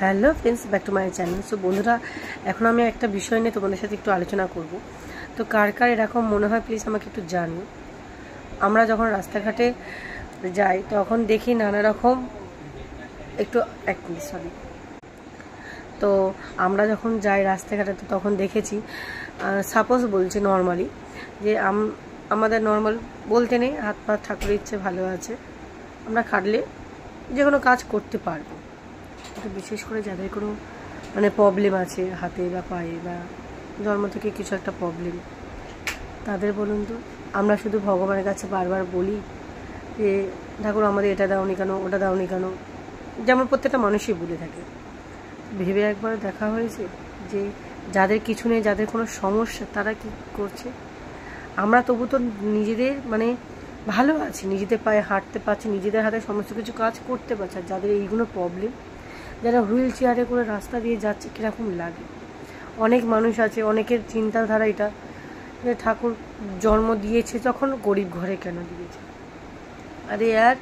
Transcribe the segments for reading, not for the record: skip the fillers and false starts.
Hello friends, back to my channel. So বন্ধুরা, এখন আমি একটা বিষয় নিয়ে তোমাদের সাথে একটু আলোচনা করব। তো কার কার এরকম মনে হয় প্লিজ আমাকে একটু জানিও। আমরা যখন রাস্তাঘাটে যাই তখন দেখি নানা রকম তো আমরা যখন যাই রাস্তাঘাটে তো তখন দেখেছি, সাপোজ বলছি নর্মালি, যে আমাদের নর্মাল বলতে নেই, হাত পা ঠাকুরের ইচ্ছে ভালো আছে, আমরা খাটলে যে কোনো কাজ করতে পারবো। কিন্তু বিশেষ করে যাদের কোনো প্রবলেম আছে হাতে বা পায়ে বা জন্ম থেকে কিছু একটা প্রবলেম, তাদের বলুন তো, আমরা শুধু ভগবানের কাছে বারবার বলি যে ঠাকুর আমাদের এটা দাওনি কেন, ওটা দাওনি কেন, যেমন প্রত্যেকটা মানুষই বলে থাকে। ভেবে একবার দেখা হয়েছে যে যাদের কিছু নেই, যাদের কোনো সমস্যা, তারা কি করছে? আমরা তবু তো নিজেদের ভালো আছি, নিজেদের পায়ে হাঁটতে পারছি, নিজেদের হাতে সমস্ত কিছু কাজ করতে পারছি। আর যাদের এইগুলো প্রবলেম, যারা হুইল চেয়ারে করে রাস্তা দিয়ে যাচ্ছে, কীরকম লাগে? অনেক মানুষ আছে, অনেকের চিন্তাধারা এটা যে ঠাকুর জন্ম দিয়েছে যখন গরিব ঘরে কেন দিয়েছে? আরে আর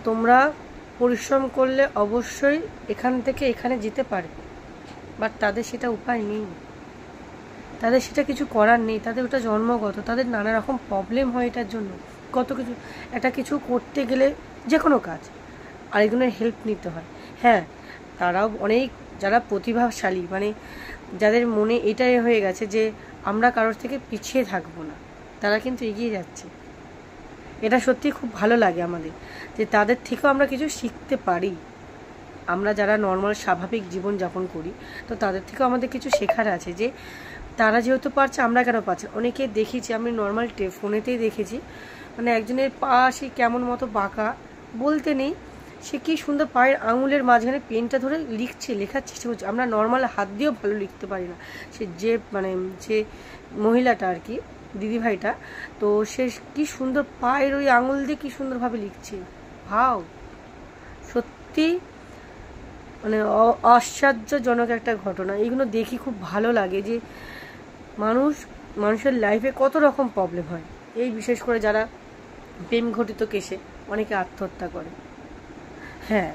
তোমরা পরিশ্রম করলে অবশ্যই এখান থেকে এখানে যেতে পারবে, বাট তাদের সেটা উপায় নেই, তাদের সেটা কিছু করার নেই, তাদের ওটা জন্মগত, তাদের নানা রকম প্রবলেম হয় এটার জন্য। কত কিছু, একটা কিছু করতে গেলে যে কোনো কাজ আরেকজনের হেল্প নিতে হয়। হ্যাঁ, তারাও অনেক, যারা প্রতিভাশালী, যাদের মনে এটাই হয়ে গেছে যে আমরা কারোর থেকে পিছিয়ে থাকবো না, তারা কিন্তু এগিয়ে যাচ্ছে। এটা সত্যি খুব ভালো লাগে আমাদের, যে তাদের থেকেও আমরা কিছু শিখতে পারি। আমরা যারা নর্মাল স্বাভাবিক জীবনযাপন করি, তো তাদের থেকেও আমাদের কিছু শেখার আছে, যে তারা যেহেতু পারছে আমরা কেন পারছি। অনেকে দেখেছি, আমি নর্মাল ফোনেতেই দেখেছি, একজনের পা সে কেমন মতো বাঁকা, বলতে নেই, সে কি সুন্দর পায়ের আঙুলের মাঝখানে পেনটা ধরে লেখার চেষ্টা করছে। আমরা নর্মাল হাত দিয়েও ভালো লিখতে পারি না। সে যে যে মহিলাটা আর কি, দিদিভাইটা, তো সে কি সুন্দর পায়ের ওই আঙুল দিয়ে কি সুন্দরভাবে লিখছে। ভাও, সত্যি আশ্চর্যজনক একটা ঘটনা। এইগুলো দেখি খুব ভালো লাগে, যে মানুষের লাইফে কত রকম প্রবলেম হয়। এই বিশেষ করে যারা প্রেম ঘটিত কেসে অনেকে আত্মহত্যা করে। হ্যাঁ,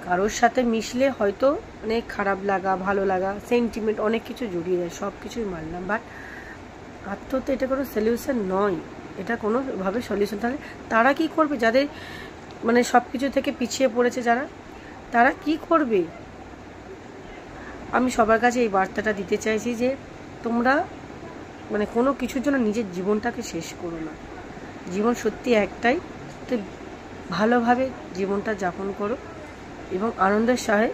কারোর সাথে মিশলে হয়তো অনেক খারাপ লাগা, ভালো লাগা, সেন্টিমেন্ট অনেক কিছু জড়িয়ে যায়, সব কিছুই মানলাম, বাট আত্মহত্যা এটা কোনো সলিউশন নয়, এটা কোনোভাবে সলিউশন। তাহলে তারা কি করবে? যাদের সব কিছু থেকে পিছিয়ে পড়েছে, যারা, তারা কি করবে? আমি সবার কাছে এই বার্তাটা দিতে চাইছি যে তোমরা কোনো কিছুর জন্য নিজের জীবনটাকে শেষ করো না। জীবন সত্যি একটাই, তো ভালোভাবে জীবনটা যাপন করো এবং আনন্দের সহায়